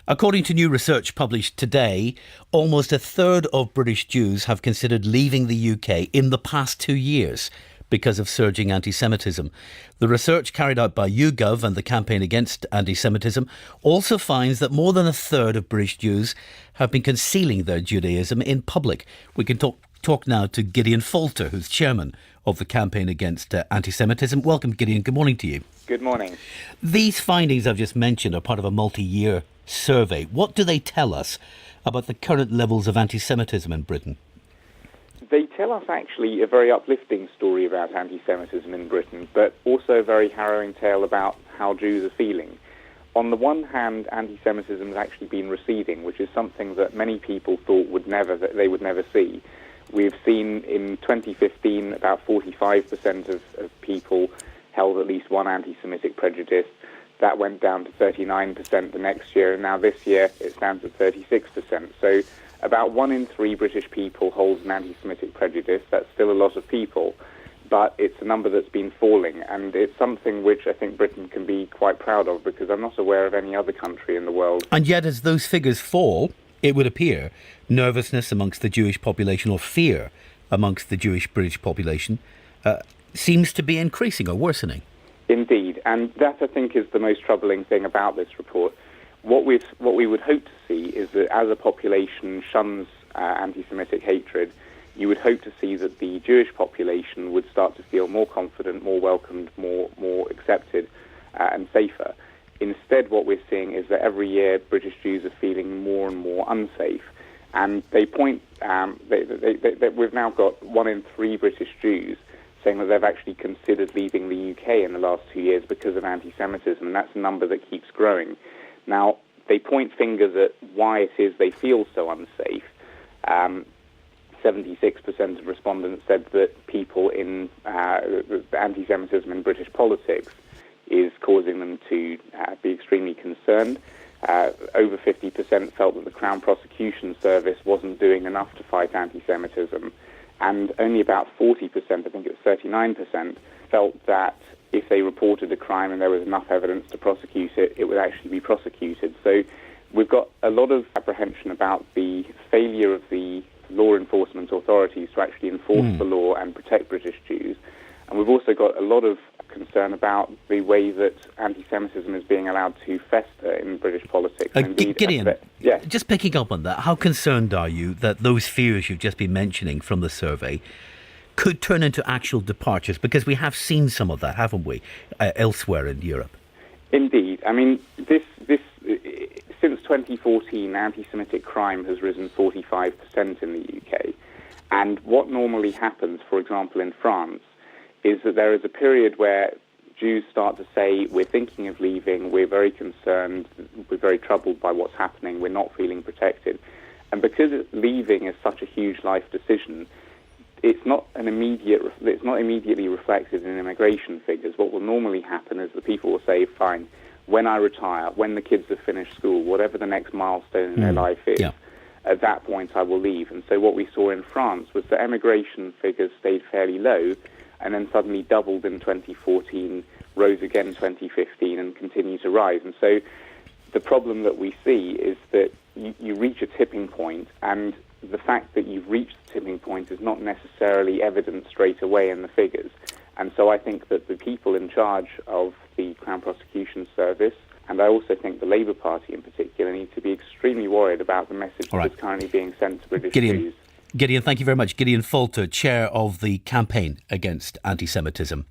According to new research published today, almost a third of British Jews have considered leaving the UK in the past 2 years because of surging anti-Semitism. The research carried out by YouGov and the Campaign Against Antisemitism also finds that more than a third of British Jews have been concealing their Judaism in public. We can talk now to Gideon Falter, who's chairman of the Campaign Against Antisemitism. Welcome, Gideon. Good morning to you. Good morning. These findings I've just mentioned are part of a multi-year survey. What do they tell us about the current levels of anti-Semitism in Britain? They tell us actually a very uplifting story about anti-Semitism in Britain, but also a very harrowing tale about how Jews are feeling. On the one hand, anti-Semitism has actually been receding, which is something that many people thought that they would never see. We've seen in 2015 about 45% of people held at least one anti-Semitic prejudice. That went down to 39% the next year, and now this year it stands at 36%. So about 1 in 3 British people holds an anti-Semitic prejudice. That's still a lot of people, but it's a number that's been falling, and it's something which I think Britain can be quite proud of, because I'm not aware of any other country in the world. And yet, as those figures fall, it would appear nervousness amongst the Jewish population, or fear amongst the Jewish British population, seems to be increasing or worsening. Indeed, and that I think is the most troubling thing about this report. What we would hope to see is that as a population shuns anti-Semitic hatred, you would hope to see that the Jewish population would start to feel more confident, more welcomed, more accepted, and safer. Instead, what we're seeing is that every year British Jews are feeling more and more unsafe, and they point. We've now got 1 in 3 British Jews saying that they've actually considered leaving the UK in the last 2 years because of anti-Semitism, and that's a number that keeps growing. Now, they point fingers at why it is they feel so unsafe. 76% of respondents said that people in anti-Semitism in British politics is causing them to be extremely concerned. Over 50% felt that the Crown Prosecution Service wasn't doing enough to fight anti-Semitism. And only about 40%, I think it was 39%, felt that if they reported a crime and there was enough evidence to prosecute it, it would actually be prosecuted. So we've got a lot of apprehension about the failure of the law enforcement authorities to actually enforce the law and protect British Jews. And we've also got a lot of concern about the way that anti-Semitism is being allowed to fester in British politics. Gideon, just picking up on that, how concerned are you that those fears you've just been mentioning from the survey could turn into actual departures? Because we have seen some of that, haven't we, elsewhere in Europe? Indeed. I mean, since 2014, anti-Semitic crime has risen 45% in the UK. And what normally happens, for example, in France, is that there is a period where Jews start to say, we're thinking of leaving, we're very concerned, we're very troubled by what's happening, we're not feeling protected. And because leaving is such a huge life decision, it's not immediately reflected in immigration figures. What will normally happen is that people will say, fine, when I retire, when the kids have finished school, whatever the next milestone in their life is, at that point I will leave. And so what we saw in France was that emigration figures stayed fairly low, and then suddenly doubled in 2014, rose again in 2015, and continue to rise. And so the problem that we see is that you reach a tipping point, and the fact that you've reached the tipping point is not necessarily evident straight away in the figures. And so I think that the people in charge of the Crown Prosecution Service, and I also think the Labour Party in particular, need to be extremely worried about the message that's currently being sent to British Jews. Gideon, thank you very much. Gideon Falter, chair of the Campaign Against Antisemitism.